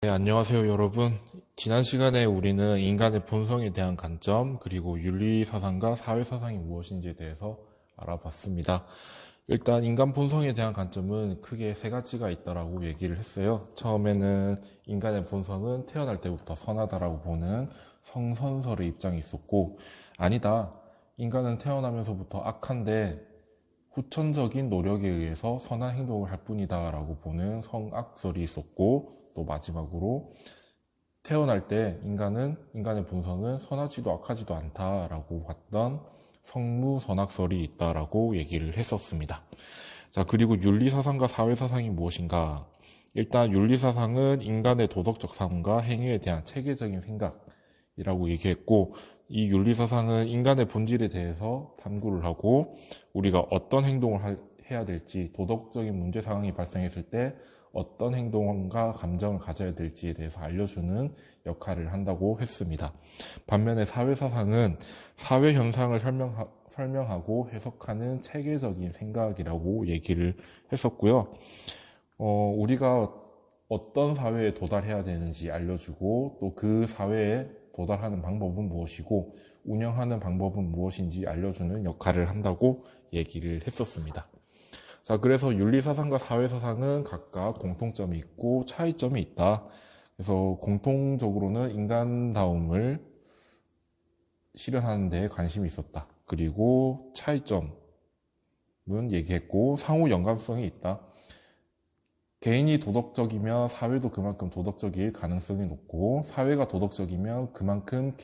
네, 안녕하세요, 여러분. 지난 시간에 우리는 인간의 본성에 대한 관점, 그리고 윤리사상과 사회사상이 무엇인지에 대해서 알아봤습니다. 일단 인간 본성에 대한 관점은 크게 세 가지가 있다라고 얘기를 했어요. 처음에는 인간의 본성은 태어날 때부터 선하다라고 보는 성선설의 입장이 있었고, 아니다. 인간은 태어나면서부터 악한데 후천적인 노력에 의해서 선한 행동을 할 뿐이다라고 보는 성악설이 있었고, 또 마지막으로 태어날 때 인간의 본성은 선하지도 악하지도 않다라고 봤던 성무선악설이 있다라고 얘기를 했었습니다. 자, 그리고 윤리사상과 사회사상이 무엇인가? 일단 윤리사상은 인간의 도덕적 삶과 행위에 대한 체계적인 생각이라고 얘기했고, 이 윤리사상은 인간의 본질에 대해서 탐구를 하고 우리가 어떤 행동을 해야 될지, 도덕적인 문제 상황이 발생했을 때 어떤 행동과 감정을 가져야 될지에 대해서 알려주는 역할을 한다고 했습니다. 반면에 사회사상은 사회현상을 설명하고 해석하는 체계적인 생각이라고 얘기를 했었고요. 우리가 어떤 사회에 도달해야 되는지 알려주고 또 그 사회에 도달하는 방법은 무엇이고 운영하는 방법은 무엇인지 알려주는 역할을 한다고 얘기를 했었습니다. 자, 그래서 윤리사상과 사회사상은 각각 공통점이 있고 차이점이 있다. 그래서 공통적으로는 인간다움을 실현하는 데 관심이 있었다. 그리고 차이점은 얘기했고 상호 연관성이 있다. 개인이 도덕적이면 사회도 그만큼 도덕적일 가능성이 높고 사회가 도덕적이면 그만큼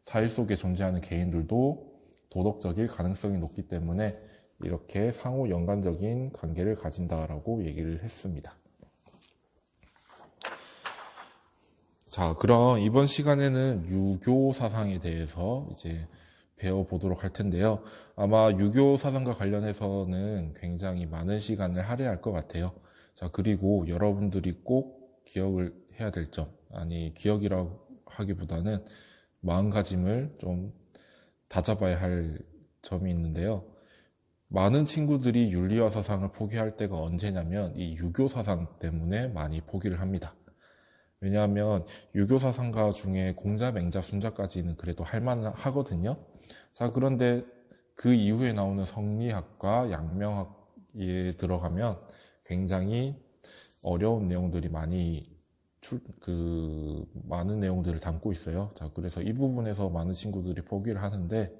사회 속에 존재하는 개인들도 도덕적일 가능성이 높기 때문에 이렇게 상호 연관적인 관계를 가진다라고 얘기를 했습니다. 자, 그럼 이번 시간에는 유교 사상에 대해서 이제 배워보도록 할 텐데요. 아마 유교 사상과 관련해서는 굉장히 많은 시간을 할애할 것 같아요. 자, 그리고 여러분들이 꼭 기억을 해야 될 점, 기억이라고 하기보다는 마음가짐을 좀 다잡아야 할 점이 있는데요. 많은 친구들이 윤리와 사상을 포기할 때가 언제냐면 이 유교 사상 때문에 많이 포기를 합니다. 왜냐하면 유교 사상가 중에 공자, 맹자, 순자까지는 그래도 할만하거든요. 자, 그런데 그 이후에 나오는 성리학과 양명학에 들어가면 굉장히 어려운 내용들이 많은 내용들을 담고 있어요. 자, 그래서 이 부분에서 많은 친구들이 포기를 하는데,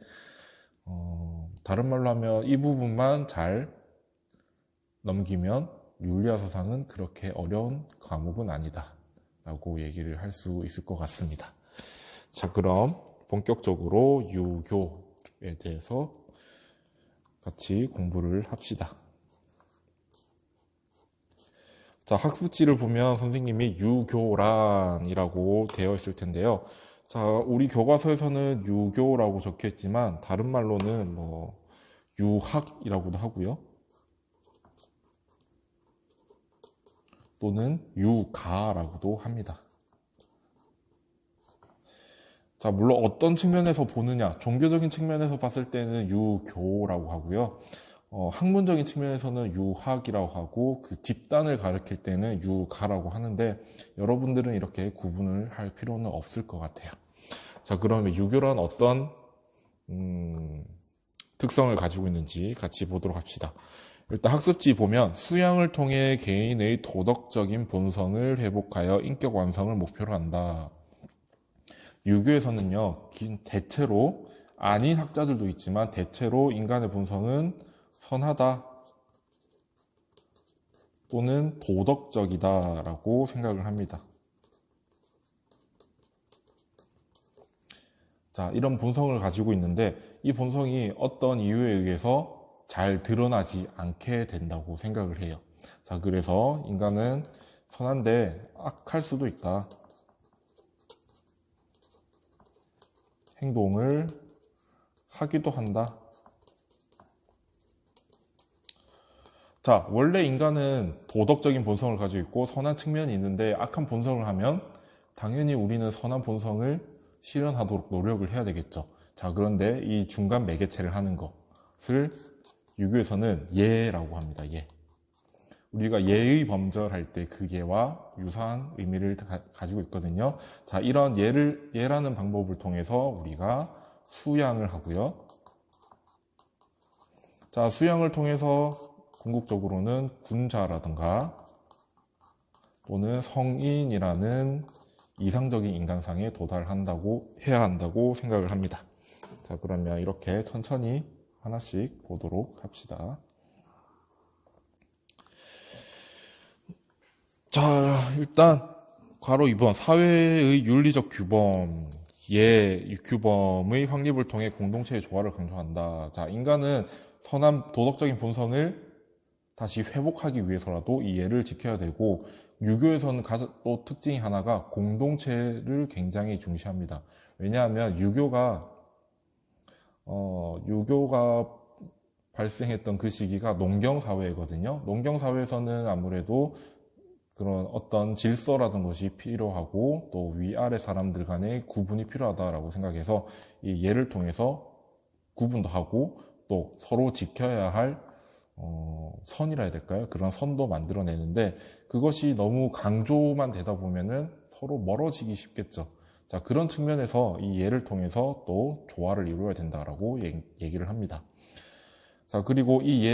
다른 말로 하면 이 부분만 잘 넘기면 윤리와 사상은 그렇게 어려운 과목은 아니다 라고 얘기를 할 수 있을 것 같습니다. 자, 그럼 본격적으로 유교에 대해서 같이 공부를 합시다. 자, 학습지를 보면 선생님이 유교란이라고 되어 있을 텐데요. 자, 우리 교과서에서는 유교라고 적혀 있지만 다른 말로는 유학이라고도 하고요. 또는 유가라고도 합니다. 자, 물론 어떤 측면에서 보느냐, 종교적인 측면에서 봤을 때는 유교라고 하고요. 학문적인 측면에서는 유학이라고 하고 그 집단을 가리킬 때는 유가라고 하는데 여러분들은 이렇게 구분을 할 필요는 없을 것 같아요. 자, 그러면 유교란 어떤 특성을 가지고 있는지 같이 보도록 합시다. 일단 학습지 보면 수양을 통해 개인의 도덕적인 본성을 회복하여 인격 완성을 목표로 한다. 유교에서는요, 대체로 아닌 학자들도 있지만 대체로 인간의 본성은 선하다 또는 도덕적이다라고 생각을 합니다. 자, 이런 본성을 가지고 있는데 이 본성이 어떤 이유에 의해서 잘 드러나지 않게 된다고 생각을 해요. 자, 그래서 인간은 선한데 악할 수도 있다. 행동을 하기도 한다. 자, 원래 인간은 도덕적인 본성을 가지고 있고 선한 측면이 있는데 악한 본성을 하면 당연히 우리는 선한 본성을 실현하도록 노력을 해야 되겠죠. 자, 그런데 이 중간 매개체를 하는 것을 유교에서는 예라고 합니다. 예. 우리가 예의 범절할 때 그 예와 유사한 의미를 가지고 있거든요. 자, 이런 예라는 방법을 통해서 우리가 수양을 하고요. 자, 수양을 통해서 궁극적으로는 군자라든가 또는 성인이라는 이상적인 인간상에 해야 한다고 생각을 합니다. 자, 그러면 이렇게 천천히 하나씩 보도록 합시다. 자, 일단 괄호 2번 사회의 윤리적 규범, 규범의 확립을 통해 공동체의 조화를 강조한다. 자, 인간은 선한 도덕적인 본성을 다시 회복하기 위해서라도 이 예를 지켜야 되고, 유교에서는 또 특징이 하나가 공동체를 굉장히 중시합니다. 왜냐하면 유교가 발생했던 그 시기가 농경사회거든요. 농경사회에서는 아무래도 그런 어떤 질서라든 것이 필요하고 또 위아래 사람들 간의 구분이 필요하다라고 생각해서 이 예를 통해서 구분도 하고 또 서로 지켜야 할 선이라 해야 될까요? 그런 선도 만들어내는데 그것이 너무 강조만 되다 보면은 서로 멀어지기 쉽겠죠. 자, 그런 측면에서 이 예를 통해서 또 조화를 이루어야 된다라고 얘기를 합니다. 자, 그리고 이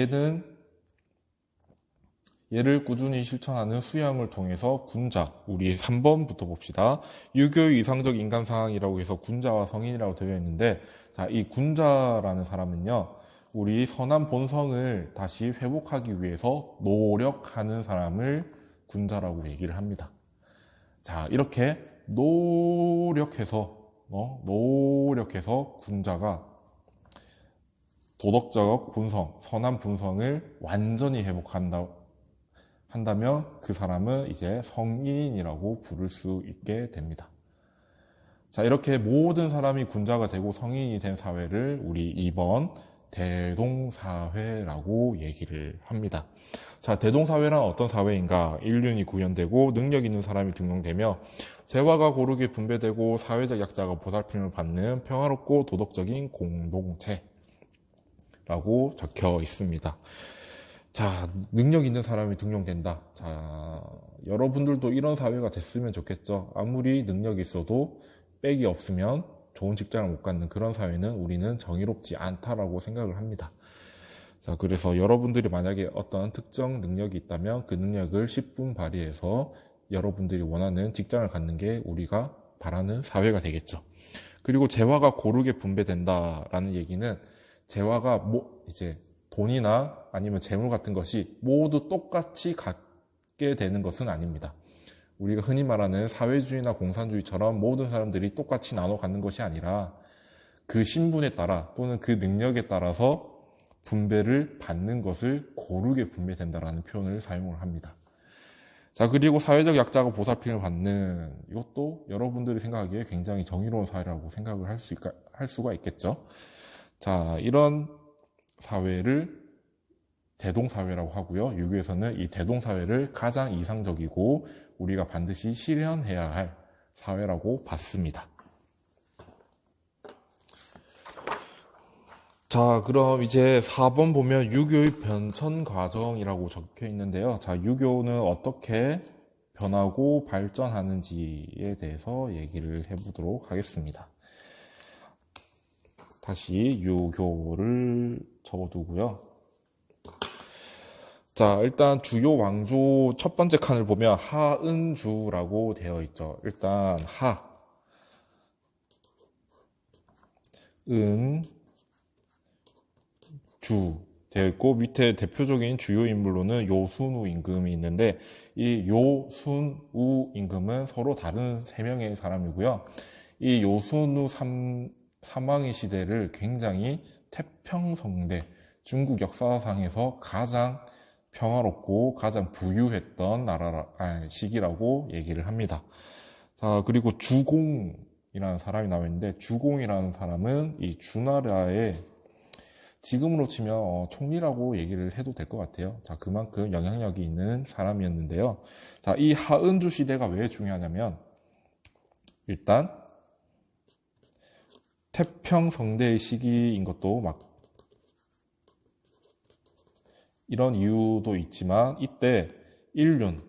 예를 꾸준히 실천하는 수양을 통해서 군자, 우리 3번부터 봅시다. 유교의 이상적 인간 상황이라고 해서 군자와 성인이라고 되어 있는데, 자, 이 군자라는 사람은요, 우리 선한 본성을 다시 회복하기 위해서 노력하는 사람을 군자라고 얘기를 합니다. 자, 이렇게 노력해서 군자가 도덕적 본성, 선한 본성을 완전히 한다면 그 사람은 이제 성인이라고 부를 수 있게 됩니다. 자, 이렇게 모든 사람이 군자가 되고 성인이 된 사회를 우리 2번 대동사회라고 얘기를 합니다. 자, 대동사회란 어떤 사회인가? 인륜이 구현되고 능력 있는 사람이 등용되며 재화가 고르게 분배되고 사회적 약자가 보살핌을 받는 평화롭고 도덕적인 공동체라고 적혀 있습니다. 자, 능력 있는 사람이 등용된다. 자, 여러분들도 이런 사회가 됐으면 좋겠죠. 아무리 능력이 있어도 빽이 없으면 좋은 직장을 못 갖는 그런 사회는 우리는 정의롭지 않다라고 생각을 합니다. 자, 그래서 여러분들이 만약에 어떤 특정 능력이 있다면 그 능력을 10분 발휘해서 여러분들이 원하는 직장을 갖는 게 우리가 바라는 사회가 되겠죠. 그리고 재화가 고르게 분배된다라는 얘기는 재화가 이제 돈이나 아니면 재물 같은 것이 모두 똑같이 갖게 되는 것은 아닙니다. 우리가 흔히 말하는 사회주의나 공산주의처럼 모든 사람들이 똑같이 나눠 갖는 것이 아니라 그 신분에 따라 또는 그 능력에 따라서 분배를 받는 것을 고르게 분배된다라는 표현을 사용을 합니다. 자, 그리고 사회적 약자가 보살핌을 받는 이것도 여러분들이 생각하기에 굉장히 정의로운 사회라고 생각을 할 수가 있겠죠. 자, 이런 사회를 대동사회라고 하고요. 유교에서는 이 대동사회를 가장 이상적이고 우리가 반드시 실현해야 할 사회라고 봤습니다. 자, 그럼 이제 4번 보면 유교의 변천 과정이라고 적혀 있는데요. 자, 유교는 어떻게 변하고 발전하는지에 대해서 얘기를 해보도록 하겠습니다. 다시 유교를 적어두고요. 자, 일단 주요 왕조 첫 번째 칸을 보면 하은주라고 되어 있죠. 일단 주 되어 있고 밑에 대표적인 주요 인물로는 요순우 임금이 있는데 이 요순우 임금은 서로 다른 3명의 사람이고요. 이 요순우 삼왕의 시대를 굉장히 태평성대, 중국 역사상에서 가장 평화롭고 가장 부유했던 시기라고 얘기를 합니다. 자, 그리고 주공이라는 사람이 나와 있는데 주공이라는 사람은 이 주나라의 지금으로 치면 총리라고 얘기를 해도 될 것 같아요. 자, 그만큼 영향력이 있는 사람이었는데요. 자, 이 하은주 시대가 왜 중요하냐면 일단 태평성대의 시기인 것도 이런 이유도 있지만 이때 인륜,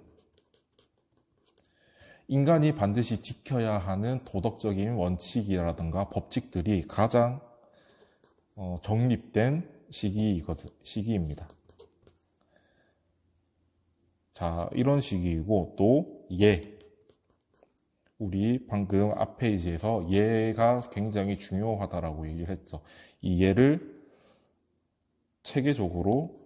인간이 반드시 지켜야 하는 도덕적인 원칙이라든가 법칙들이 가장 정립된 시기입니다. 자, 이런 시기이고 또 우리 방금 앞 페이지에서 예가 굉장히 중요하다라고 얘기를 했죠. 이 예를 체계적으로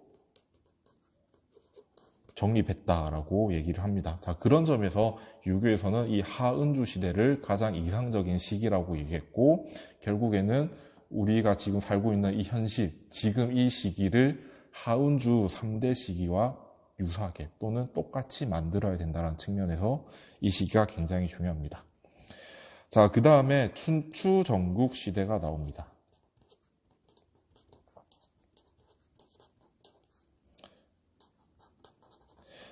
정립했다라고 얘기를 합니다. 자, 그런 점에서 유교에서는 이 하은주 시대를 가장 이상적인 시기라고 얘기했고, 결국에는 우리가 지금 살고 있는 이 현실, 지금 이 시기를 하은주 3대 시기와 유사하게 또는 똑같이 만들어야 된다는 측면에서 이 시기가 굉장히 중요합니다. 자, 그 다음에 춘추 전국 시대가 나옵니다.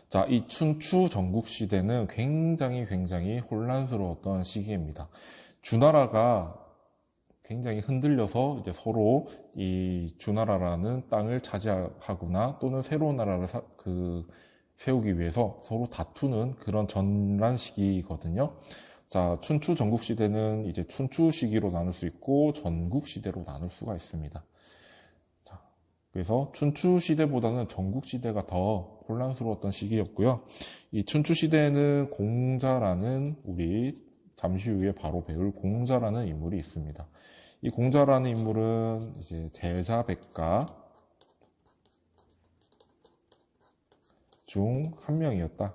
자, 이 춘추 전국 시대는 굉장히 혼란스러웠던 시기입니다. 주나라가 굉장히 흔들려서 이제 서로 이 주나라라는 땅을 차지하거나 또는 새로운 나라를 세우기 위해서 서로 다투는 그런 전란 시기거든요. 자, 춘추 전국 시대는 이제 춘추 시기로 나눌 수 있고 전국 시대로 나눌 수가 있습니다. 자, 그래서 춘추 시대보다는 전국 시대가 더 혼란스러웠던 시기였고요. 이 춘추 시대에는 공자라는 우리 잠시 후에 바로 배울 공자라는 인물이 있습니다. 이 공자라는 인물은 이제 제자백가 중 한 명이었다.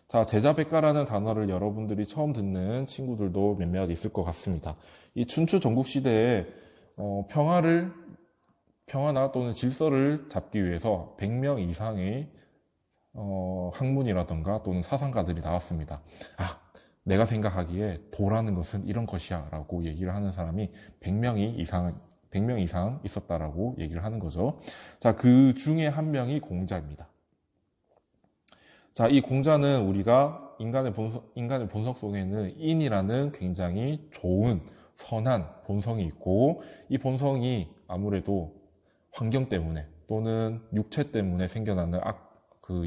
자, 제자백가라는 단어를 여러분들이 처음 듣는 친구들도 몇몇 있을 것 같습니다. 이 춘추 전국 시대에 평화나 또는 질서를 잡기 위해서 100명 이상의 학문이라던가 또는 사상가들이 나왔습니다. 내가 생각하기에 도라는 것은 이런 것이야 라고 얘기를 하는 사람이 100명 이상 있었다라고 얘기를 하는 거죠. 자, 그 중에 한 명이 공자입니다. 자, 이 공자는 우리가 인간의 본성 속에는 인이라는 굉장히 좋은 선한 본성이 있고, 이 본성이 아무래도 환경 때문에 또는 육체 때문에 생겨나는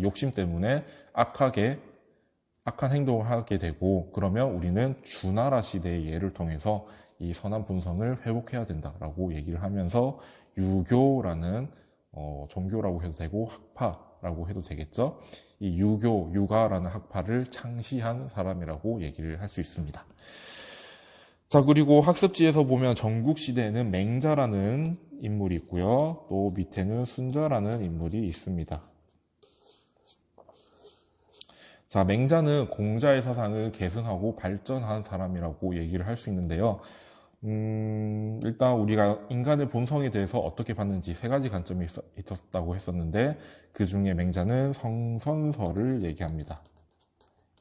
욕심 때문에 악한 행동을 하게 되고, 그러면 우리는 주나라 시대의 예를 통해서 이 선한 본성을 회복해야 된다라고 얘기를 하면서 유교라는 종교라고 해도 되고 학파라고 해도 되겠죠. 이 유가라는 학파를 창시한 사람이라고 얘기를 할 수 있습니다. 자, 그리고 학습지에서 보면 전국시대에는 맹자라는 인물이 있고요. 또 밑에는 순자라는 인물이 있습니다. 자, 맹자는 공자의 사상을 계승하고 발전한 사람이라고 얘기를 할 수 있는데요. 일단 우리가 인간의 본성에 대해서 어떻게 봤는지 3가지 관점이 있었다고 했었는데, 그 중에 맹자는 성선설을 얘기합니다.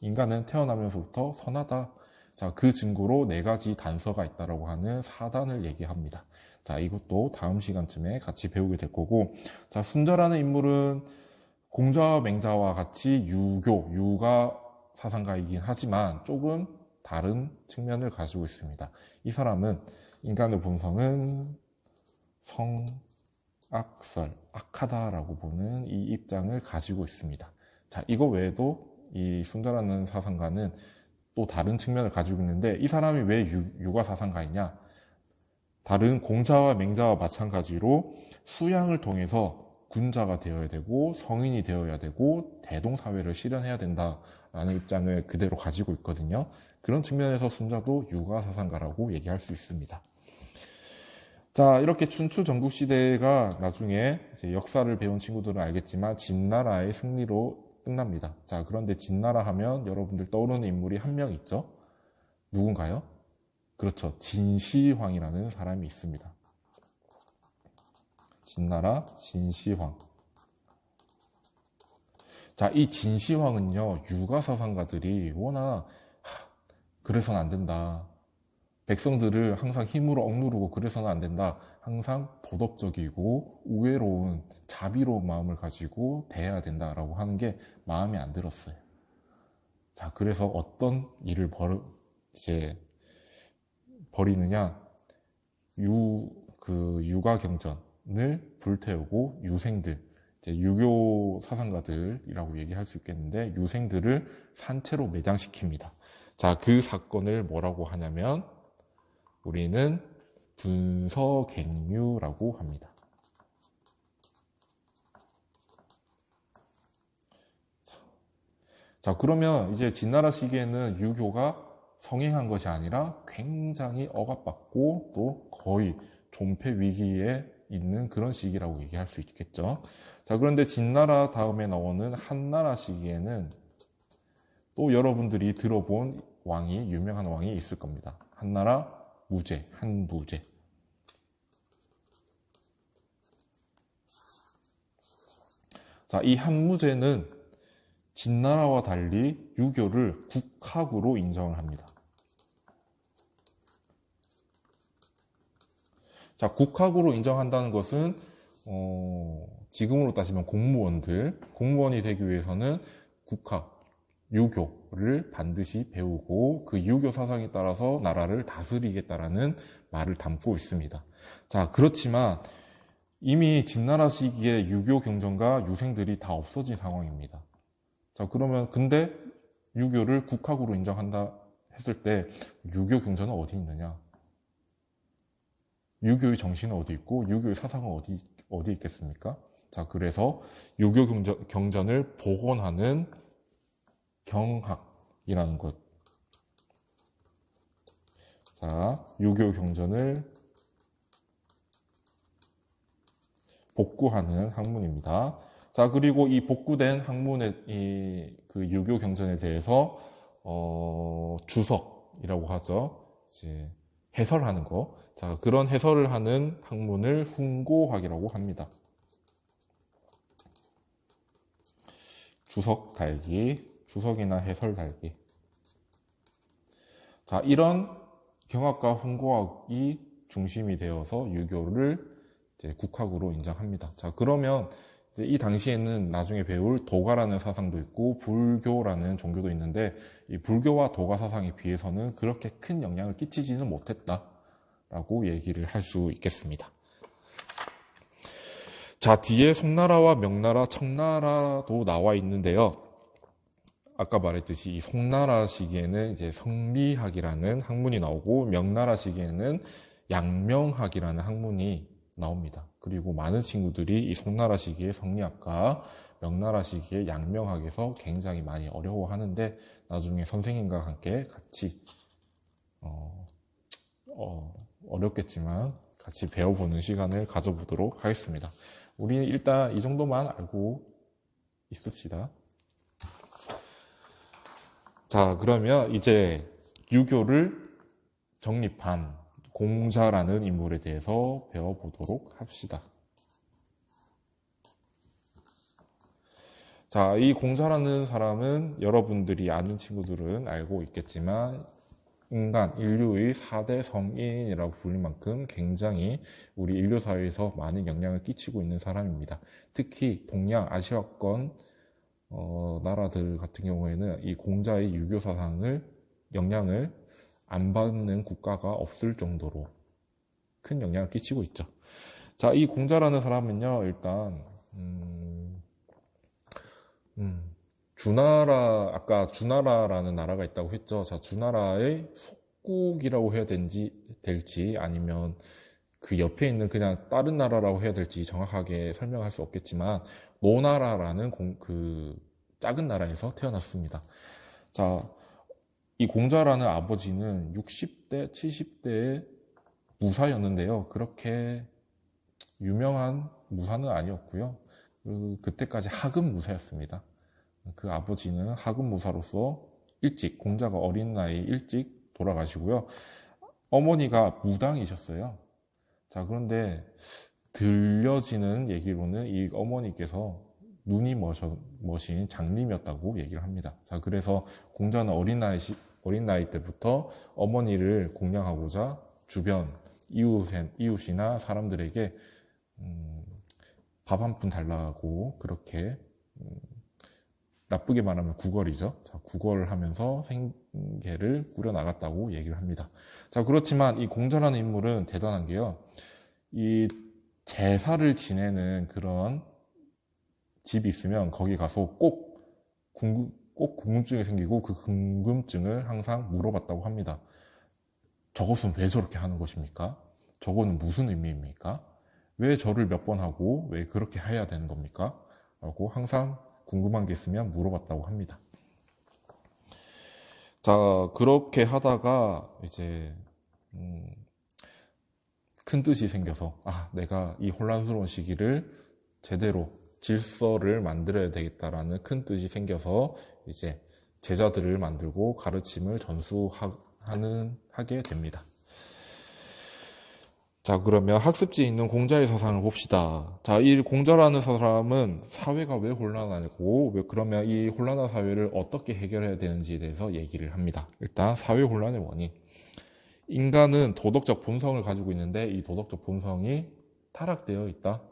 인간은 태어나면서부터 선하다. 자, 그 증거로 4가지 단서가 있다라고 하는 사단을 얘기합니다. 자, 이것도 다음 시간쯤에 같이 배우게 될 거고, 자, 순자라는 인물은 공자와 맹자와 같이 유가 사상가이긴 하지만 조금 다른 측면을 가지고 있습니다. 이 사람은 인간의 본성은 악하다라고 보는 이 입장을 가지고 있습니다. 자, 이거 외에도 이 순자라는 사상가는 또 다른 측면을 가지고 있는데, 이 사람이 왜 유가 사상가이냐? 다른 공자와 맹자와 마찬가지로 수양을 통해서 군자가 되어야 되고 성인이 되어야 되고 대동사회를 실현해야 된다라는 입장을 그대로 가지고 있거든요. 그런 측면에서 순자도 유가사상가라고 얘기할 수 있습니다. 자, 이렇게 춘추 전국시대가 나중에 이제 역사를 배운 친구들은 알겠지만 진나라의 승리로 끝납니다. 자, 그런데 진나라 하면 여러분들 떠오르는 인물이 한 명 있죠? 누군가요? 그렇죠. 진시황이라는 사람이 있습니다. 진나라 진시황. 자, 이 진시황은요, 유가사상가들이 워낙 그래서는 안 된다. 백성들을 항상 힘으로 억누르고 그래서는 안 된다. 항상 도덕적이고 우애로운 자비로운 마음을 가지고 대해야 된다라고 하는 게 마음에 안 들었어요. 자, 그래서 어떤 일을 벌이느냐? 유가경전을 불태우고 유생들, 이제 유교 사상가들이라고 얘기할 수 있겠는데 유생들을 산채로 매장시킵니다. 자, 그 사건을 뭐라고 하냐면 우리는 분서갱유라고 합니다. 자, 그러면 이제 진나라 시기에는 유교가 성행한 것이 아니라 굉장히 억압받고 또 거의 존폐 위기에 있는 그런 시기라고 얘기할 수 있겠죠. 자, 그런데 진나라 다음에 나오는 한나라 시기에는 또 여러분들이 들어본 왕이, 유명한 왕이 있을 겁니다. 한나라 무제, 한무제. 자, 이 한무제는 진나라와 달리 유교를 국학으로 인정을 합니다. 자, 국학으로 인정한다는 것은 지금으로 따지면 공무원이 되기 위해서는 국학, 유교를 반드시 배우고 그 유교 사상에 따라서 나라를 다스리겠다라는 말을 담고 있습니다. 자, 그렇지만 이미 진나라 시기에 유교 경전과 유생들이 다 없어진 상황입니다. 자, 그러면 근데 유교를 국학으로 인정한다 했을 때 유교 경전은 어디 있느냐? 유교의 정신은 어디 있고 유교의 사상은 어디 있겠습니까? 자, 그래서 유교 경전을 복원하는 경학이라는 것. 자, 유교 경전을 복구하는 학문입니다. 자, 그리고 이 복구된 학문의 그 유교 경전에 대해서 주석이라고 하죠. 이제 해설하는 거. 자, 그런 해설을 하는 학문을 훈고학이라고 합니다. 주석 달기, 주석이나 해설 달기. 자, 이런 경학과 훈고학이 중심이 되어서 유교를 이제 국학으로 인정합니다. 자, 그러면 이 당시에는 나중에 배울 도가라는 사상도 있고 불교라는 종교도 있는데 이 불교와 도가 사상에 비해서는 그렇게 큰 영향을 끼치지는 못했다라고 얘기를 할 수 있겠습니다. 자, 뒤에 송나라와 명나라, 청나라도 나와 있는데요. 아까 말했듯이 이 송나라 시기에는 이제 성리학이라는 학문이 나오고 명나라 시기에는 양명학이라는 학문이 나옵니다. 그리고 많은 친구들이 이 송나라 시기의 성리학과 명나라 시기의 양명학에서 굉장히 많이 어려워하는데 나중에 선생님과 함께 같이 어렵겠지만 같이 배워보는 시간을 가져보도록 하겠습니다. 우리는 일단 이 정도만 알고 있읍시다. 자, 그러면 이제 유교를 정립한 공자라는 인물에 대해서 배워보도록 합시다. 자, 이 공자라는 사람은 여러분들이 아는 친구들은 알고 있겠지만 인류의 4대 성인이라고 불릴 만큼 굉장히 우리 인류 사회에서 많은 영향을 끼치고 있는 사람입니다. 특히 동양 아시아권 나라들 같은 경우에는 이 공자의 유교 사상을 영향을 안 받는 국가가 없을 정도로 큰 영향을 끼치고 있죠. 자, 이 공자라는 사람은요, 일단 주나라, 아까 주나라라는 나라가 있다고 했죠. 자, 주나라의 속국이라고 해야 될지 아니면 그 옆에 있는 그냥 다른 나라라고 해야 될지 정확하게 설명할 수 없겠지만 노나라라는 그 작은 나라에서 태어났습니다. 자, 이 공자라는 아버지는 60대, 70대의 무사였는데요. 그렇게 유명한 무사는 아니었고요. 그때까지 하급 무사였습니다. 그 아버지는 하급 무사로서 공자가 어린 나이 일찍 돌아가시고요. 어머니가 무당이셨어요. 자, 그런데 들려지는 얘기로는 이 어머니께서 눈이 머신 장님이었다고 얘기를 합니다. 자, 그래서 공자는 어린 나이 때부터 어머니를 공양하고자 주변 이웃이나 사람들에게 밥 한 푼 달라고 그렇게 나쁘게 말하면 구걸이죠. 자, 구걸을 하면서 생계를 꾸려나갔다고 얘기를 합니다. 자, 그렇지만 이 공자라는 인물은 대단한 게요. 이 제사를 지내는 그런 집이 있으면 거기 가서 꼭 궁금증이 생기고 그 궁금증을 항상 물어봤다고 합니다. 저것은 왜 저렇게 하는 것입니까? 저거는 무슨 의미입니까? 왜 저를 몇 번 하고 왜 그렇게 해야 되는 겁니까? 라고 항상 궁금한 게 있으면 물어봤다고 합니다. 자, 그렇게 하다가 이제 큰 뜻이 생겨서 내가 이 혼란스러운 시기를 제대로 질서를 만들어야 되겠다라는 큰 뜻이 생겨서 이제 제자들을 만들고 가르침을 하게 됩니다. 자, 그러면 학습지에 있는 공자의 사상을 봅시다. 자, 이 공자라는 사람은 사회가 왜 혼란하고, 그러면 이 혼란한 사회를 어떻게 해결해야 되는지에 대해서 얘기를 합니다. 일단, 사회 혼란의 원인. 인간은 도덕적 본성을 가지고 있는데, 이 도덕적 본성이 타락되어 있다.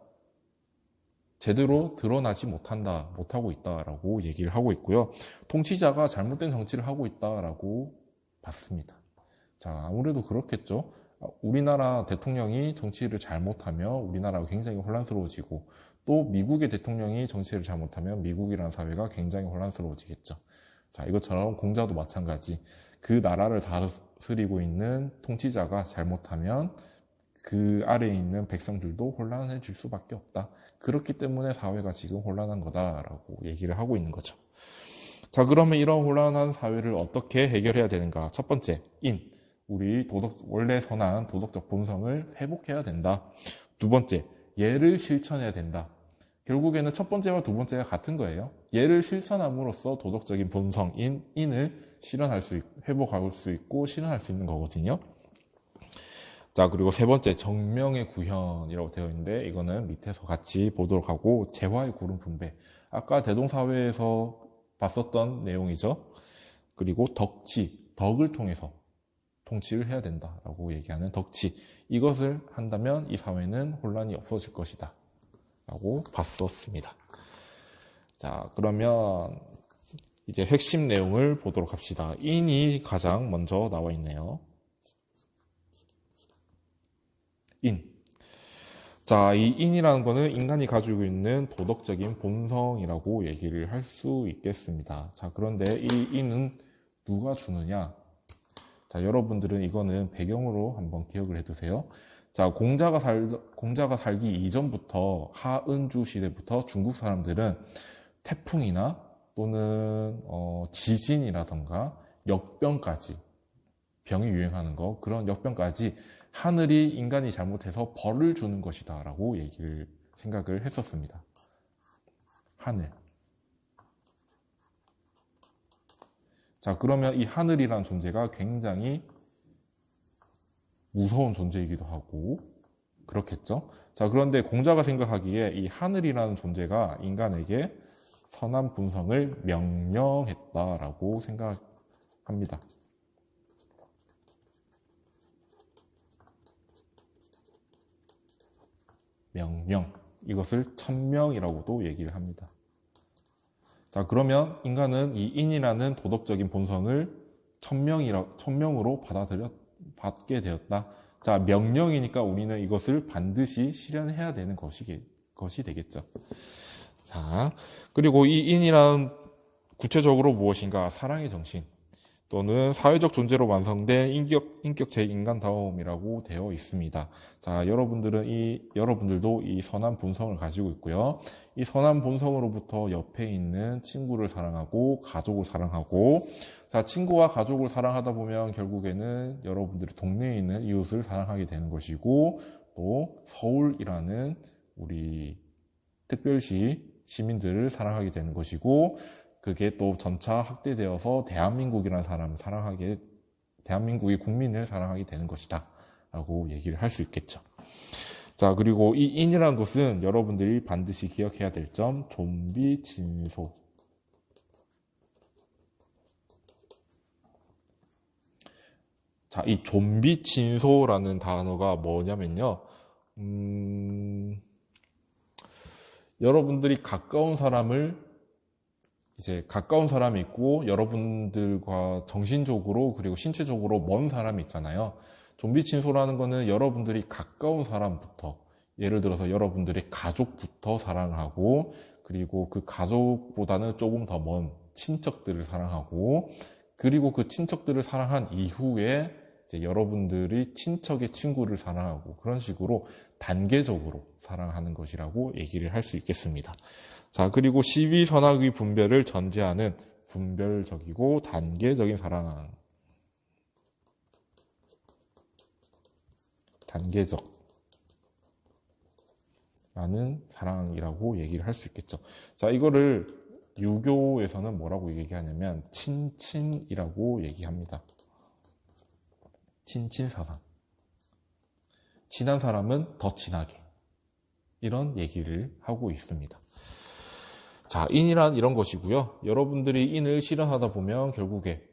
제대로 드러나지 못하고 있다라고 얘기를 하고 있고요. 통치자가 잘못된 정치를 하고 있다라고 봤습니다. 자, 아무래도 그렇겠죠. 우리나라 대통령이 정치를 잘못하면 우리나라가 굉장히 혼란스러워지고 또 미국의 대통령이 정치를 잘못하면 미국이라는 사회가 굉장히 혼란스러워지겠죠. 자, 이것처럼 공자도 마찬가지. 그 나라를 다스리고 있는 통치자가 잘못하면 그 아래에 있는 백성들도 혼란해질 수밖에 없다. 그렇기 때문에 사회가 지금 혼란한 거다라고 얘기를 하고 있는 거죠. 자, 그러면 이런 혼란한 사회를 어떻게 해결해야 되는가? 첫 번째, 우리 원래 선한 도덕적 본성을 회복해야 된다. 두 번째, 예를 실천해야 된다. 결국에는 첫 번째와 두 번째가 같은 거예요. 예를 실천함으로써 도덕적인 본성인 인을 회복할 수 있고 실현할 수 있는 거거든요. 자, 그리고 세 번째, 정명의 구현이라고 되어 있는데 이거는 밑에서 같이 보도록 하고, 재화의 고른 분배. 아까 대동사회에서 봤었던 내용이죠. 그리고 덕을 통해서 통치를 해야 된다라고 얘기하는 덕치. 이것을 한다면 이 사회는 혼란이 없어질 것이다 라고 봤었습니다. 자, 그러면 이제 핵심 내용을 보도록 합시다. 인이 가장 먼저 나와 있네요. 자, 이 인이라는 거는 인간이 가지고 있는 도덕적인 본성이라고 얘기를 할 수 있겠습니다. 자, 그런데 이 인은 누가 주느냐? 자, 여러분들은 이거는 배경으로 한번 기억을 해두세요. 자, 공자가 살기 이전부터 하은주 시대부터 중국 사람들은 태풍이나 또는 지진이라던가 역병까지, 병이 유행하는 거, 그런 역병까지 하늘이 인간이 잘못해서 벌을 주는 것이다 라고 생각을 했었습니다. 하늘. 자, 그러면 이 하늘이라는 존재가 굉장히 무서운 존재이기도 하고 그렇겠죠. 자, 그런데 공자가 생각하기에 이 하늘이라는 존재가 인간에게 선한 본성을 명령했다라고 생각합니다. 명령. 이것을 천명이라고도 얘기를 합니다. 자, 그러면 인간은 이 인이라는 도덕적인 본성을 천명으로 받게 되었다. 자, 명령이니까 우리는 이것을 반드시 실현해야 되는 것이 되겠죠. 자, 그리고 이 인이란 구체적으로 무엇인가? 사랑의 정신 또는 사회적 존재로 완성된 인격체 인간다움이라고 되어 있습니다. 자, 여러분들도 이 선한 본성을 가지고 있고요. 이 선한 본성으로부터 옆에 있는 친구를 사랑하고 가족을 사랑하고, 자, 친구와 가족을 사랑하다 보면 결국에는 여러분들이 동네에 있는 이웃을 사랑하게 되는 것이고, 또 서울이라는 우리 특별시 시민들을 사랑하게 되는 것이고, 그게 또 전차 확대되어서 대한민국의 국민을 사랑하게 되는 것이다 라고 얘기를 할 수 있겠죠. 자, 그리고 이 인이라는 것은 여러분들이 반드시 기억해야 될 점, 좀비 진소. 자, 이 좀비 진소라는 단어가 뭐냐면요. 여러분들이 가까운 사람이 있고 여러분들과 정신적으로 그리고 신체적으로 먼 사람이 있잖아요. 좀비 친소라는 거는 여러분들이 가까운 사람부터, 예를 들어서 여러분들의 가족부터 사랑하고, 그리고 그 가족보다는 조금 더 먼 친척들을 사랑하고, 그리고 그 친척들을 사랑한 이후에 이제 여러분들이 친척의 친구를 사랑하고, 그런 식으로 단계적으로 사랑하는 것이라고 얘기를 할 수 있겠습니다. 자, 그리고 12선악의 분별을 전제하는 분별적이고 단계적인 사랑. 단계적 라는 사랑이라고 얘기를 할 수 있겠죠. 자, 이거를 유교에서는 뭐라고 얘기하냐면 친친이라고 얘기합니다. 친친사상. 친한 사람은 더 친하게. 이런 얘기를 하고 있습니다. 자, 인이란 이런 것이고요. 여러분들이 인을 실현하다 보면 결국에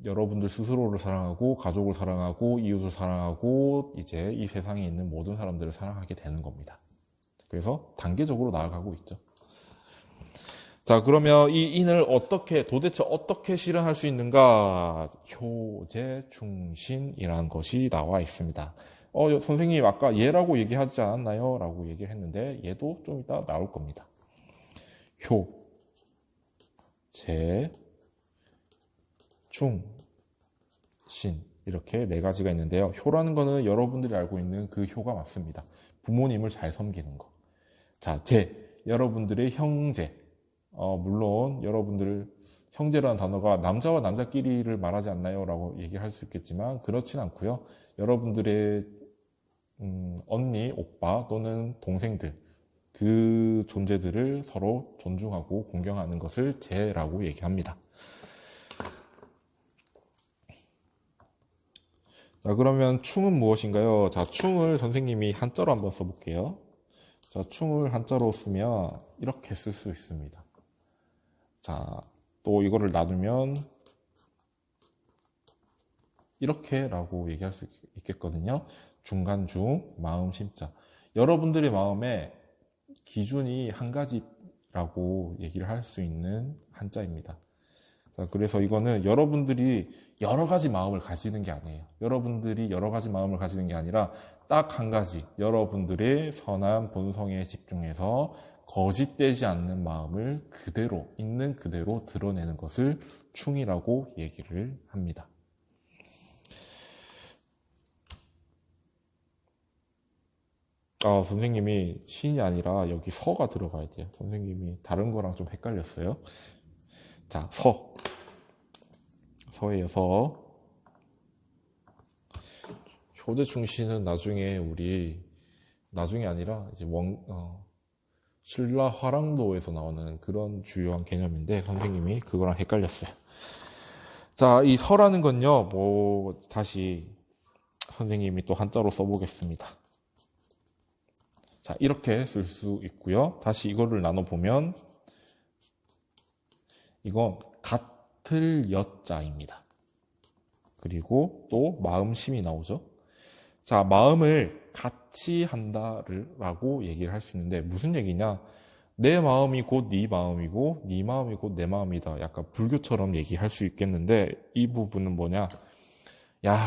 여러분들 스스로를 사랑하고, 가족을 사랑하고, 이웃을 사랑하고, 이제 이 세상에 있는 모든 사람들을 사랑하게 되는 겁니다. 그래서 단계적으로 나아가고 있죠. 자, 그러면 이 인을 도대체 어떻게 실현할 수 있는가? 효제충신이라는 것이 나와 있습니다. 선생님 아까 예라고 얘기하지 않았나요? 라고 얘기를 했는데, 얘도 좀 이따 나올 겁니다. 제, 충, 신. 이렇게 네 가지가 있는데요. 효라는 거는 여러분들이 알고 있는 그 효가 맞습니다. 부모님을 잘 섬기는 거. 자, 여러분들의 형제. 물론 여러분들 형제라는 단어가 남자와 남자끼리를 말하지 않나요? 라고 얘기할 수 있겠지만 그렇진 않고요. 여러분들의 언니, 오빠 또는 동생들, 그 존재들을 서로 존중하고 공경하는 것을 제라고 얘기합니다. 자, 그러면 충은 무엇인가요? 자, 충을 선생님이 한자로 한번 써볼게요. 자, 충을 한자로 쓰면 이렇게 쓸 수 있습니다. 자, 또 이거를 나누면 이렇게라고 얘기할 수 있겠거든요. 중간중, 마음 심자. 여러분들의 마음에 기준이 한 가지라고 얘기를 할 수 있는 한자입니다. 자, 그래서 이거는 여러분들이 여러 가지 마음을 가지는 게 아니에요. 여러분들이 여러 가지 마음을 가지는 게 아니라 딱 한 가지, 여러분들의 선한 본성에 집중해서 거짓되지 않는 마음을 그대로, 있는 그대로 드러내는 것을 충이라고 얘기를 합니다. 선생님이 신이 아니라 여기 서가 들어가야 돼요. 선생님이 다른 거랑 좀 헷갈렸어요. 자, 서예요, 서. 효제충신은 나중에 아니라 이제 신라화랑도에서 나오는 그런 주요한 개념인데 선생님이 그거랑 헷갈렸어요. 자, 이 서라는 건요, 다시 선생님이 또 한자로 써보겠습니다. 자, 이렇게 쓸 수 있고요. 다시 이거를 나눠보면 이건 같을 여자입니다. 그리고 또 마음심이 나오죠. 자, 마음을 같이 한다라고 얘기를 할 수 있는데 무슨 얘기냐? 내 마음이 곧 네 마음이고 네 마음이 곧 내 마음이다. 약간 불교처럼 얘기할 수 있겠는데 이 부분은 뭐냐? 야,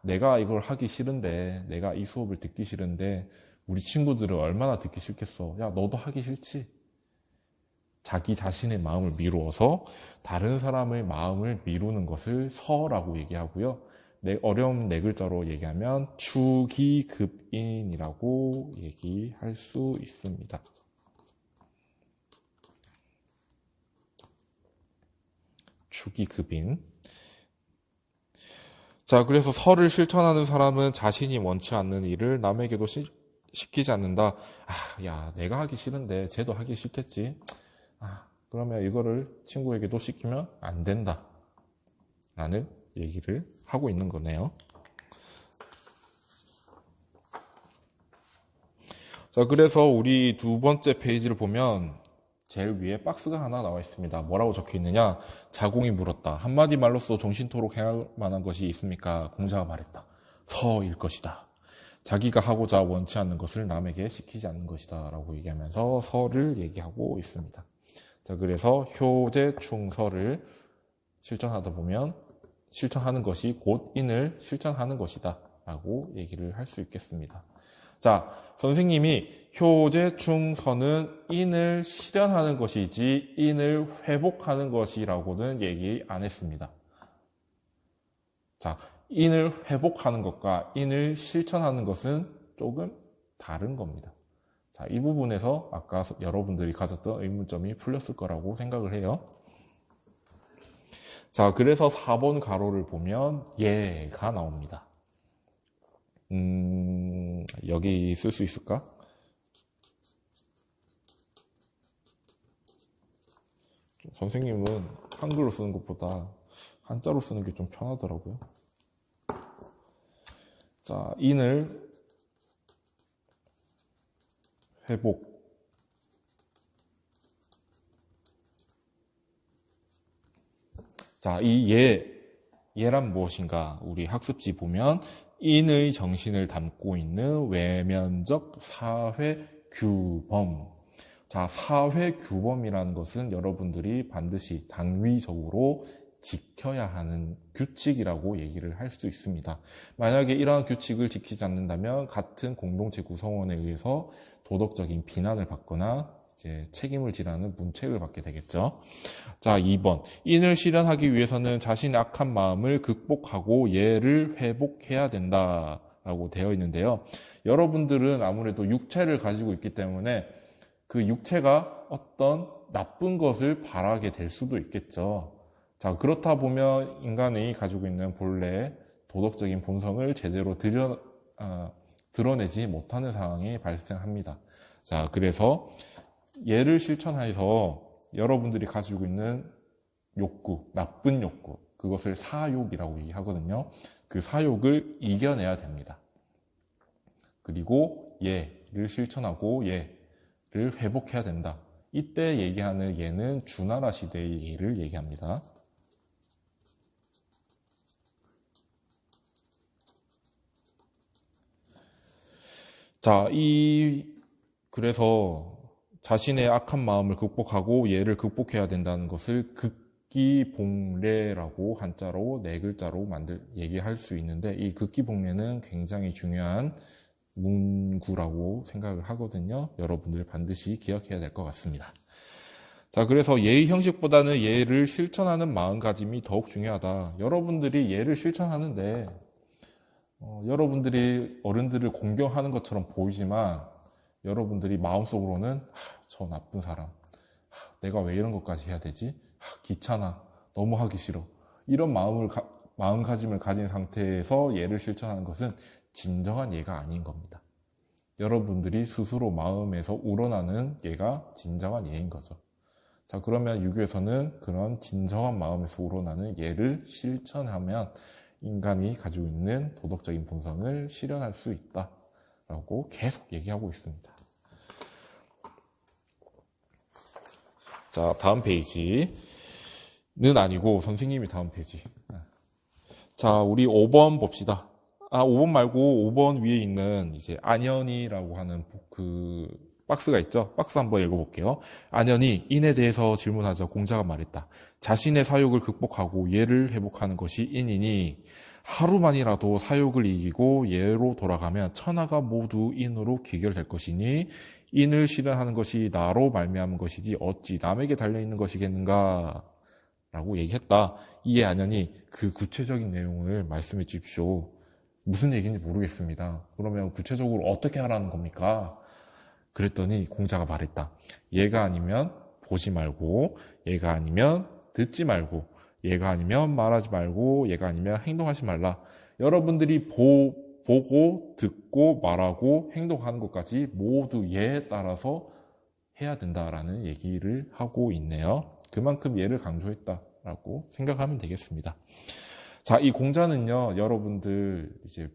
내가 이걸 하기 싫은데, 내가 이 수업을 듣기 싫은데 우리 친구들은 얼마나 듣기 싫겠어. 야, 너도 하기 싫지? 자기 자신의 마음을 미루어서 다른 사람의 마음을 미루는 것을 서라고 얘기하고요. 어려운 네 글자로 얘기하면 추기급인이라고 얘기할 수 있습니다. 추기급인. 자, 그래서 서를 실천하는 사람은 자신이 원치 않는 일을 남에게도 시키지 않는다. 야, 내가 하기 싫은데 쟤도 하기 싫겠지. 그러면 이거를 친구에게도 시키면 안 된다. 라는 얘기를 하고 있는 거네요. 자, 그래서 우리 두 번째 페이지를 보면 제일 위에 박스가 하나 나와 있습니다. 뭐라고 적혀 있느냐? 자공이 물었다. 한마디 말로써 정신토록 해할 만한 것이 있습니까? 공자가 말했다. 서일 것이다. 자기가 하고자 원치 않는 것을 남에게 시키지 않는 것이다. 라고 얘기하면서 서를 얘기하고 있습니다. 자, 그래서 효제충서를 실천하다 보면 실천하는 것이 곧 인을 실천하는 것이다. 라고 얘기를 할 수 있겠습니다. 자, 선생님이 효제 충선은 인을 실현하는 것이지 인을 회복하는 것이라고는 얘기 안 했습니다. 자, 인을 회복하는 것과 인을 실천하는 것은 조금 다른 겁니다. 자, 이 부분에서 아까 여러분들이 가졌던 의문점이 풀렸을 거라고 생각을 해요. 자, 그래서 4번 가로를 보면 예가 나옵니다. 여기 쓸 수 있을까? 선생님은 한글로 쓰는 것보다 한자로 쓰는 게 좀 편하더라고요. 자, 인을 회복. 자, 이 예란 무엇인가? 우리 학습지 보면 인의 정신을 담고 있는 외면적 사회 규범. 자, 사회 규범이라는 것은 여러분들이 반드시 당위적으로 지켜야 하는 규칙이라고 얘기를 할 수 있습니다. 만약에 이러한 규칙을 지키지 않는다면 같은 공동체 구성원에 의해서 도덕적인 비난을 받거나 이제 책임을 지라는 문책을 받게 되겠죠. 자, 2번. 인을 실현하기 위해서는 자신의 악한 마음을 극복하고 예를 회복해야 된다라고 되어 있는데요. 여러분들은 아무래도 육체를 가지고 있기 때문에 그 육체가 어떤 나쁜 것을 바라게 될 수도 있겠죠. 자, 그렇다 보면 인간이 가지고 있는 본래 도덕적인 본성을 제대로 드러내지 못하는 상황이 발생합니다. 자, 그래서 예를 실천해서 여러분들이 가지고 있는 욕구, 나쁜 욕구, 그것을 사욕이라고 얘기하거든요. 그 사욕을 이겨내야 됩니다. 그리고 예를 실천하고 예를 회복해야 된다. 이때 얘기하는 예는 주나라 시대의 예를 얘기합니다. 자, 그래서 자신의 악한 마음을 극복하고 예를 극복해야 된다는 것을 극기봉례라고 한자로 네 글자로 얘기할 수 있는데, 이 극기봉례는 굉장히 중요한 문구라고 생각을 하거든요. 여러분들 반드시 기억해야 될 것 같습니다. 자, 그래서 예의 형식보다는 예를 실천하는 마음가짐이 더욱 중요하다. 여러분들이 예를 실천하는데 여러분들이 어른들을 공경하는 것처럼 보이지만 여러분들이 마음속으로는 저 나쁜 사람, 내가 왜 이런 것까지 해야 되지? 귀찮아, 너무 하기 싫어. 이런 마음가짐을 가진 상태에서 예를 실천하는 것은 진정한 예가 아닌 겁니다. 여러분들이 스스로 마음에서 우러나는 예가 진정한 예인 거죠. 자, 그러면 유교에서는 그런 진정한 마음에서 우러나는 예를 실천하면 인간이 가지고 있는 도덕적인 본성을 실현할 수 있다라고 계속 얘기하고 있습니다. 자, 다음 페이지는 아니고 선생님이 다음 페이지. 자, 우리 5번 봅시다. 5번 말고 5번 위에 있는 이제 안연이라고 하는 그 박스가 있죠. 박스 한번 읽어볼게요. 안연이 인에 대해서 질문하자 공자가 말했다. 자신의 사욕을 극복하고 예를 회복하는 것이 인이니 하루만이라도 사욕을 이기고 예로 돌아가면 천하가 모두 인으로 귀결될 것이니 인을 실현하는 것이 나로 말미암은 것이지 어찌 남에게 달려있는 것이겠는가 라고 얘기했다. 이에 안연이 그 구체적인 내용을 말씀해 주십시오. 무슨 얘기인지 모르겠습니다. 그러면 구체적으로 어떻게 하라는 겁니까? 그랬더니 공자가 말했다. 얘가 아니면 보지 말고, 얘가 아니면 듣지 말고, 얘가 아니면 말하지 말고, 얘가 아니면 행동하지 말라. 여러분들이 보고, 듣고, 말하고, 행동하는 것까지 모두 예에 따라서 해야 된다라는 얘기를 하고 있네요. 그만큼 예를 강조했다라고 생각하면 되겠습니다. 자, 이 공자는요, 여러분들 이제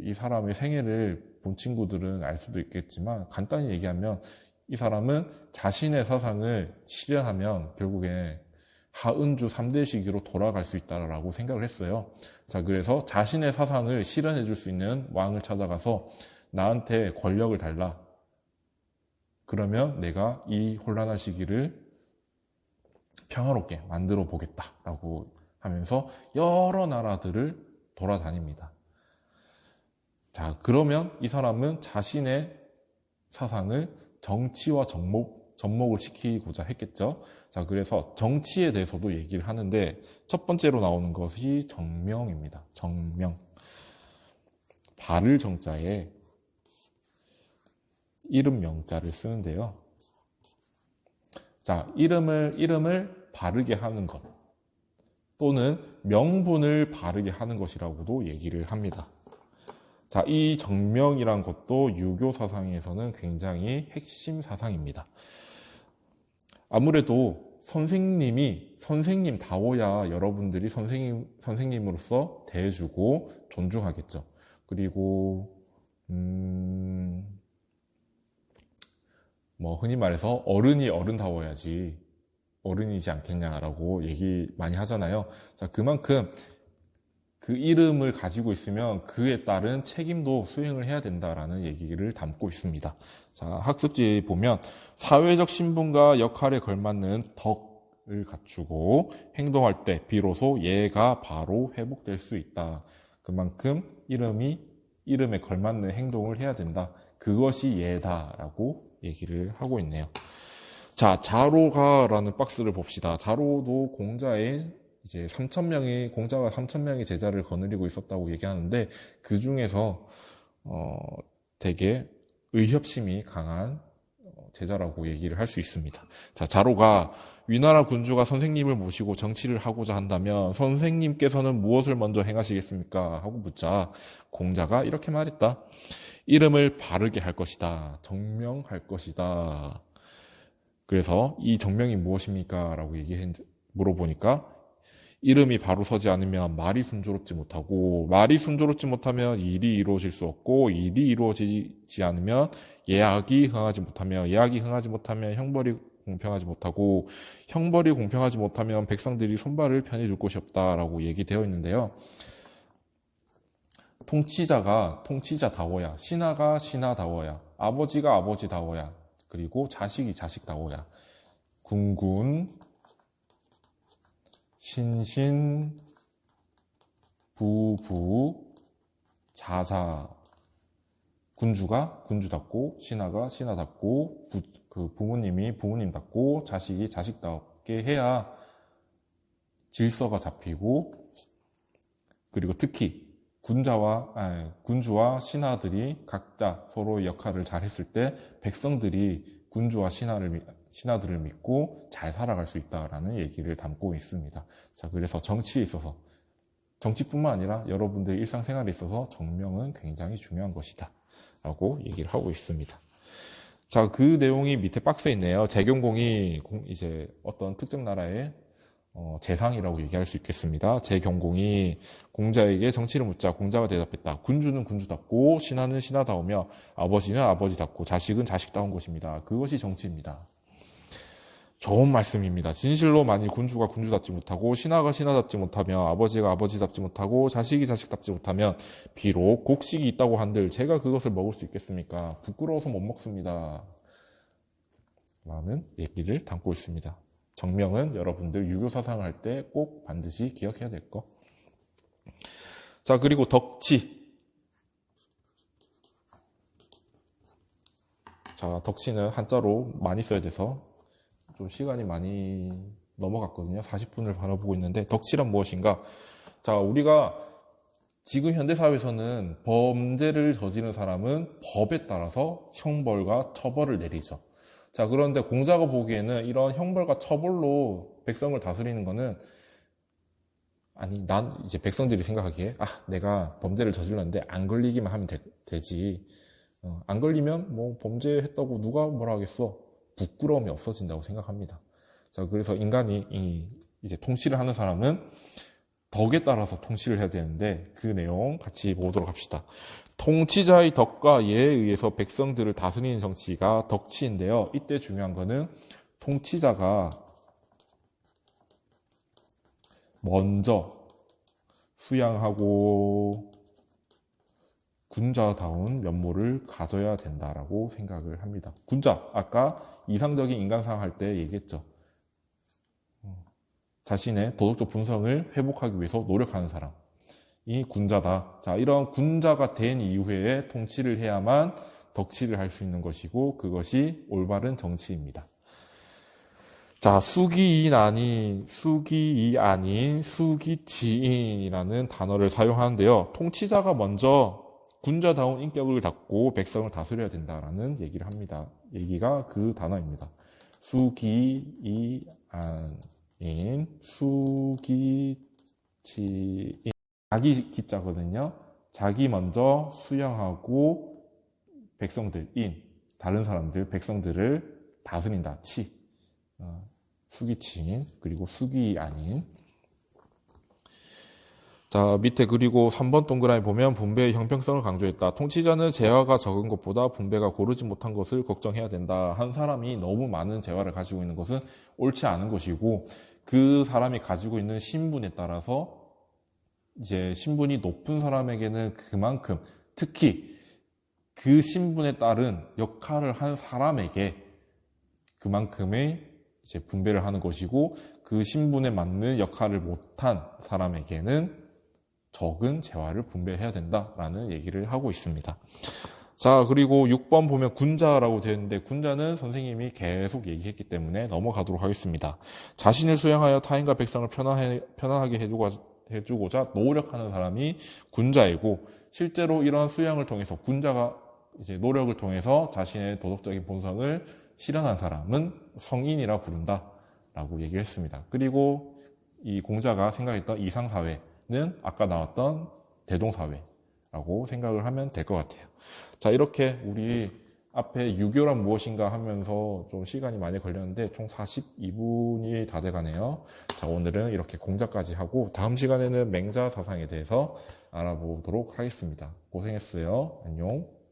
이 사람의 생애를 본 친구들은 알 수도 있겠지만 간단히 얘기하면 이 사람은 자신의 사상을 실현하면 결국에 하은주 3대 시기로 돌아갈 수 있다라고 생각을 했어요. 자, 그래서 자신의 사상을 실현해 줄 수 있는 왕을 찾아가서 나한테 권력을 달라. 그러면 내가 이 혼란한 시기를 평화롭게 만들어 보겠다라고 하면서 여러 나라들을 돌아다닙니다. 자, 그러면 이 사람은 자신의 사상을 정치와 접목을 시키고자 했겠죠. 자, 그래서 정치에 대해서도 얘기를 하는데 첫 번째로 나오는 것이 정명입니다. 정명. 바를 정자에 이름 명자를 쓰는데요. 자, 이름을 바르게 하는 것 또는 명분을 바르게 하는 것이라고도 얘기를 합니다. 자, 이 정명이란 것도 유교 사상에서는 굉장히 핵심 사상입니다. 아무래도 선생님다워야 여러분들이 선생님으로서 대해주고 존중하겠죠. 그리고 흔히 말해서 어른이 어른다워야지 어른이지 않겠냐라고 얘기 많이 하잖아요. 자, 그만큼 그 이름을 가지고 있으면 그에 따른 책임도 수행을 해야 된다라는 얘기를 담고 있습니다. 자, 학습지에 보면 사회적 신분과 역할에 걸맞는 덕을 갖추고 행동할 때 비로소 예가 바로 회복될 수 있다. 그만큼 이름에 걸맞는 행동을 해야 된다. 그것이 예다라고 얘기를 하고 있네요. 자, 자로가라는 박스를 봅시다. 자로도 공자의 이제 공자가 3,000명의 제자를 거느리고 있었다고 얘기하는데 그 중에서 되게 의협심이 강한 제자라고 얘기를 할 수 있습니다. 자, 자로가 위나라 군주가 선생님을 모시고 정치를 하고자 한다면 선생님께서는 무엇을 먼저 행하시겠습니까? 하고 묻자 공자가 이렇게 말했다. 이름을 바르게 할 것이다. 정명할 것이다. 그래서 이 정명이 무엇입니까? 라고 물어보니까 이름이 바로 서지 않으면 말이 순조롭지 못하고 말이 순조롭지 못하면 일이 이루어질 수 없고 일이 이루어지지 않으면 예악이 흥하지 못하면 예악이 흥하지 못하면 형벌이 공평하지 못하고 형벌이 공평하지 못하면 백성들이 손발을 편해줄 곳이 없다라고 얘기되어 있는데요. 통치자가 통치자다워야, 신하가 신하다워야, 아버지가 아버지다워야, 그리고 자식이 자식다워야, 군군, 신신, 부부, 자자, 군주가 군주답고, 신하가 신하답고, 부모님이 부모님답고, 자식이 자식답게 해야 질서가 잡히고, 그리고 특히 군주와 신하들이 각자 서로의 역할을 잘 했을 때 백성들이 군주와 신하들을 믿고 잘 살아갈 수 있다라는 얘기를 담고 있습니다. 자, 그래서 정치에 있어서 정치뿐만 아니라 여러분들의 일상생활에 있어서 정명은 굉장히 중요한 것이다 라고 얘기를 하고 있습니다. 자, 그 내용이 밑에 박스에 있네요. 재경공이 이제 어떤 특정 나라의 재상이라고 얘기할 수 있겠습니다. 재경공이 공자에게 정치를 묻자 공자가 대답했다. 군주는 군주답고 신하는 신하다우며 아버지는 아버지답고 자식은 자식다운 것입니다. 그것이 정치입니다. 좋은 말씀입니다. 진실로 만일 군주가 군주답지 못하고 신하가 신하답지 못하며 아버지가 아버지답지 못하고 자식이 자식답지 못하면 비록 곡식이 있다고 한들 제가 그것을 먹을 수 있겠습니까? 부끄러워서 못 먹습니다. 라는 얘기를 담고 있습니다. 정명은 여러분들 유교 사상을 할 때 꼭 반드시 기억해야 될 거. 자, 그리고 덕치. 자, 덕치는 한자로 많이 써야 돼서 좀 시간이 많이 넘어갔거든요. 40분을 바라보고 있는데 덕치란 무엇인가? 자, 우리가 지금 현대사회에서는 범죄를 저지른 사람은 법에 따라서 형벌과 처벌을 내리죠. 자, 그런데 공자가 보기에는 이런 형벌과 처벌로 백성을 다스리는 거는 난 이제 백성들이 생각하기에 내가 범죄를 저질렀는데 안 걸리기만 하면 되지. 안 걸리면 뭐 범죄했다고 누가 뭐라 하겠어. 부끄러움이 없어진다고 생각합니다. 자, 그래서 인간이 이제 통치를 하는 사람은 덕에 따라서 통치를 해야 되는데 그 내용 같이 보도록 합시다. 통치자의 덕과 예에 의해서 백성들을 다스리는 정치가 덕치인데요. 이때 중요한 거는 통치자가 먼저 수양하고 군자다운 면모를 가져야 된다라고 생각을 합니다. 군자, 아까 이상적인 인간상 할 때 얘기했죠. 자신의 도덕적 본성을 회복하기 위해서 노력하는 사람. 군자다. 자, 이런 군자가 된 이후에 통치를 해야만 덕치를 할 수 있는 것이고 그것이 올바른 정치입니다. 자, 수기이 아닌 수기지인이라는 단어를 사용하는데요. 통치자가 먼저 군자다운 인격을 갖고 백성을 다스려야 된다라는 얘기를 합니다. 얘기가 그 단어입니다. 수기이 아닌 수기지인. 자기 기자거든요. 자기 먼저 수양하고 다른 사람들, 백성들을 다스린다. 수기치인, 그리고 수기 아닌. 자, 밑에 그리고 3번 동그라미 보면 분배의 형평성을 강조했다. 통치자는 재화가 적은 것보다 분배가 고르지 못한 것을 걱정해야 된다. 한 사람이 너무 많은 재화를 가지고 있는 것은 옳지 않은 것이고 그 사람이 가지고 있는 신분에 따라서 이제 신분이 높은 사람에게는 그만큼, 특히 그 신분에 따른 역할을 한 사람에게 그만큼의 이제 분배를 하는 것이고 그 신분에 맞는 역할을 못한 사람에게는 적은 재화를 분배해야 된다라는 얘기를 하고 있습니다. 자, 그리고 6번 보면 군자라고 되어 있는데 군자는 선생님이 계속 얘기했기 때문에 넘어가도록 하겠습니다. 자신을 수양하여 타인과 백성을 편안하게 해주고자 노력하는 사람이 군자이고 실제로 이러한 수양을 통해서 군자가 이제 노력을 통해서 자신의 도덕적인 본성을 실현한 사람은 성인이라 부른다라고 얘기를 했습니다. 그리고 이 공자가 생각했던 이상사회는 아까 나왔던 대동사회라고 생각을 하면 될 것 같아요. 자, 이렇게 우리 앞에 유교란 무엇인가 하면서 좀 시간이 많이 걸렸는데 총 42분이 다 돼가네요. 자, 오늘은 이렇게 공자까지 하고 다음 시간에는 맹자 사상에 대해서 알아보도록 하겠습니다. 고생했어요. 안녕.